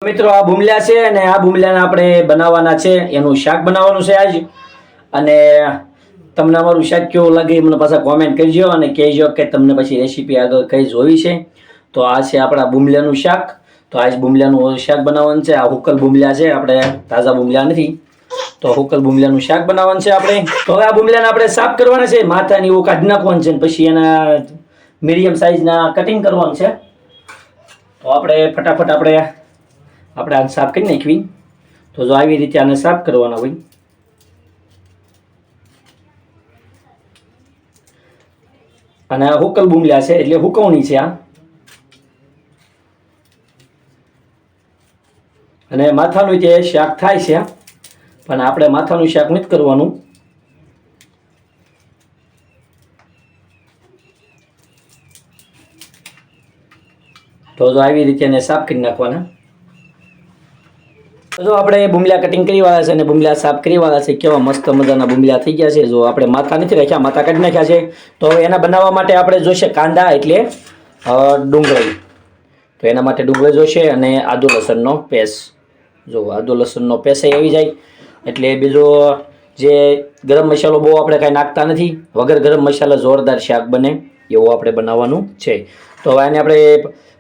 મિત્રો આ ભૂમલા છે અને આ ભૂમલાને આપણે બનાવવાના છે, એનું શાક બનાવવાનું છે આજ. અને તમને અમારું શાક કેવું લાગે મને પાછા કોમેન્ટ કરજો અને કહેજો કે તમને પછી રેસીપી આગળ કઈ જોવી છે. તો આ છે આપણા ભૂમલાનું શાક. તો આજ ભૂમલાનું શાક બનાવવાનું છે. આ હુકલ ભૂમલા છે, આપણે તાજા ભૂમલા નથી. તો હુકલ ભૂમલાનું શાક બનાવવાનું છે આપણે. તો હવે આ ભૂમલાને આપણે સાફ કરવાના છે, માથાની એવું કાઢી નાખવાનું છે, પછી એના મીડિયમ સાઈઝના કટિંગ કરવાનું છે. તો આપણે ફટાફટ આપણે આને સાફ કરી નાખવી. તો જો આવી રીતે આને સાફ કરવાના હોય. અને આ હુકલ ભૂમલા છે એટલે હુકવણી છે આ. અને માથાનું જે શાક થાય છે, પણ આપણે માથાનું શાક નથી કરવાનું. તો જો આવી રીતે એને સાફ કરી નાખવાના. જો આપણે ભૂમલા કટિંગ કરી વાળા છે અને ભૂમલા સાફ કરી વાળા છે. કેવા મસ્ત મજાના ભૂમલા થઈ ગયા છે. જો આપણે માથા નથી રાખ્યા, માથા કાઢી નાખ્યા છે. તો હવે એના બનાવવા માટે આપણે જોઈશે કાંદા એટલે ડુંગળી. તો એના માટે ડુંગળી જોઈશે અને આદુ લસણનો પેસ્ટ. જો આદુ લસણનો પેસ્ટ આવી જાય એટલે બીજો જે ગરમ મસાલો બહુ આપણે કાંઈ નાખતા નથી. વગર ગરમ મસાલા જોરદાર શાક બને એવું આપણે બનાવવાનું છે. તો હવે આને આપણે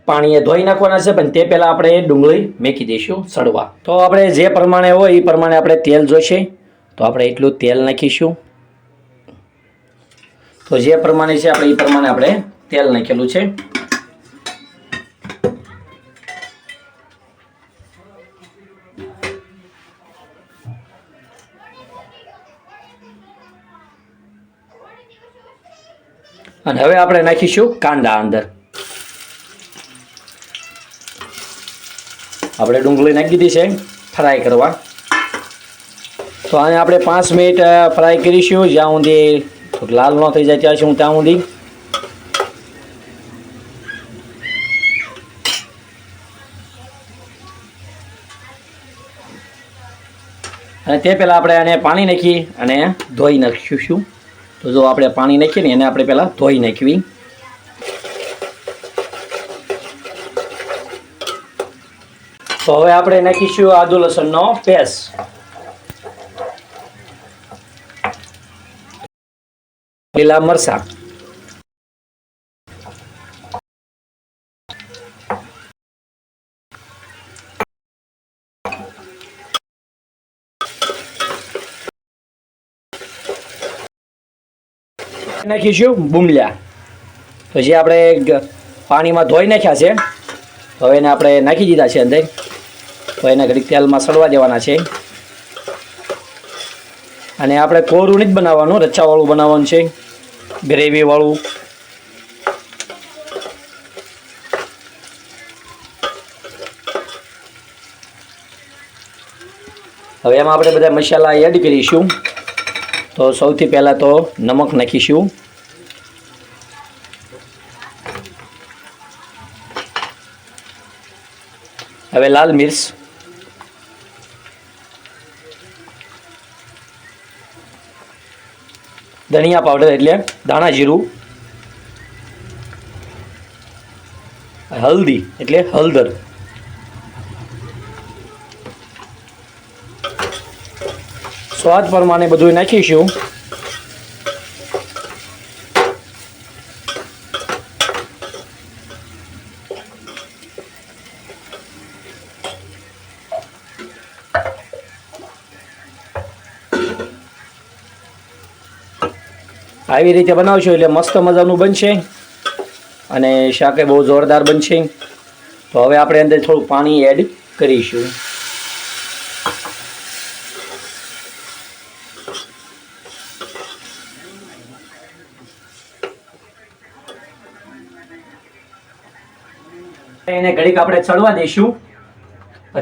પાણીએ ધોઈ નાખવાના છે, પણ તે પહેલાં આપણે ડુંગળી મેકી દઈશું સડવા. તો આપણે જે પ્રમાણે હોય એ પ્રમાણે આપણે તેલ જોઈશે. તો આપણે એટલું તેલ નાખીશું. તો જે પ્રમાણે છે આપણે એ પ્રમાણે આપણે તેલ નાખેલું છે. અને હવે આપણે નાખીશું કાંદા અંદર. આપણે ડુંગળી નાખી દીધી છે ફ્રાય કરવા. તો આને આપણે 5 મિનિટ ફ્રાય કરીશું, જ્યાં સુધી લાલ ન થઈ જાય ત્યાં સુધી. અને તે પહેલાં આપણે આને પાણી નાખી અને ધોઈ નાખીશું. તો જો આપણે પાણી નાખીએ ને એને આપણે પહેલાં ધોઈ નાખવી. તો હવે આપણે નાખીશું આદુ લસણનો પેસ્ટ. લીલા મરચાં, નાખીશું ભૂમલા. તો જે આપણે પાણીમાં ધોઈ નાખ્યા છે, તો એને આપણે નાખી દીધા છે અંદર. તો એને ઘડીક તેલમાં સડવા દેવાના છે. અને આપણે કોરું નથી બનાવવાનું, રચ્ચાવાળું બનાવવાનું છે, ગ્રેવીવાળું. હવે એમાં આપણે બધા મસાલા એડ કરીશું. તો સૌથી પહેલાં તો નમક નાખીશું. હવે લાલ મિર્ચ, ધનિયા પાવડર એટલે ધાણા જીરું, હલ્દી એટલે હળદર, સ્વાદ પ્રમાણે બધું નાખીશું. આવી રીતે બનાવશો એટલે મસ્ત મજાનું બનશે અને શાકે બહુ જોરદાર બનશે. તો હવે આપણે અંદર થોડું પાણી એડ કરીશું. એને ઘડીક આપણે ચડવા દઈશું.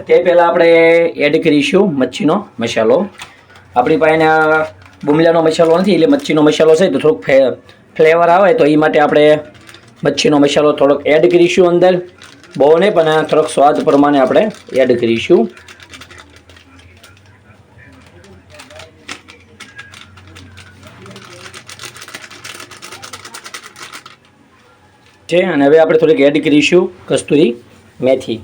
તે પહેલાં આપણે એડ કરીશું મચ્છીનો મસાલો. આપણી પાસે ભૂમલાનો મસાલો નથી એટલે મચ્છીનો મસાલો છે, તો થોડોક ફ્લેવર આવે તો એ માટે આપણે મચ્છીનો મસાલો થોડોક એડ કરીશું અંદર. બહુ નહીં પણ થોડોક સ્વાદ પ્રમાણે આપણે એડ કરીશું. છે અને હવે આપણે થોડીક એડ કરીશું કસ્તુરી મેથી.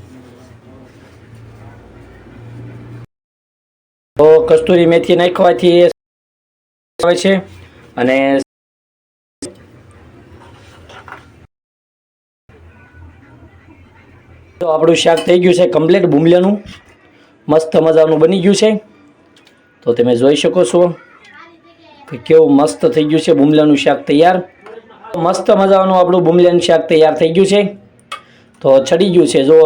કસ્તુરી મેથી નાખવાથી આવે છે અને તો આપણું શાક થઈ ગયું છે કમ્પ્લીટ બુમલિયાનું, મસ્ત મજાનું બની ગયું છે। તો તમે જોઈ શકો છો કે કેવું મસ્ત થઈ ગયું છે બુમલિયાનું શાક તૈયાર। મસ્ત મજાનું આપણું બુમલિયાનું શાક તૈયાર થઈ ગયું છે। તો ચડી ગયું છે જો।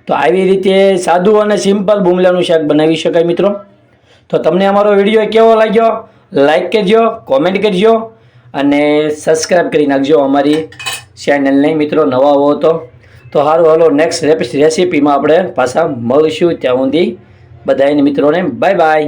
તો આવી રીતે સાદું અને સિમ્પલ બુમલિયાનું શાક બનાવી શકાય મિત્રો। તો તમને અમારો વિડીયો કેવો લાગ્યો લાઈક કરજો, કોમેન્ટ કરજો અને સબસ્ક્રાઈબ કરી નાખજો અમારી ચેનલને મિત્રો, નવા હો તો સારું હાલો નેક્સ્ટ રેસીપીમાં આપણે પાછા મળીશું। ત્યાં સુધી બધાને મિત્રોને બાય બાય।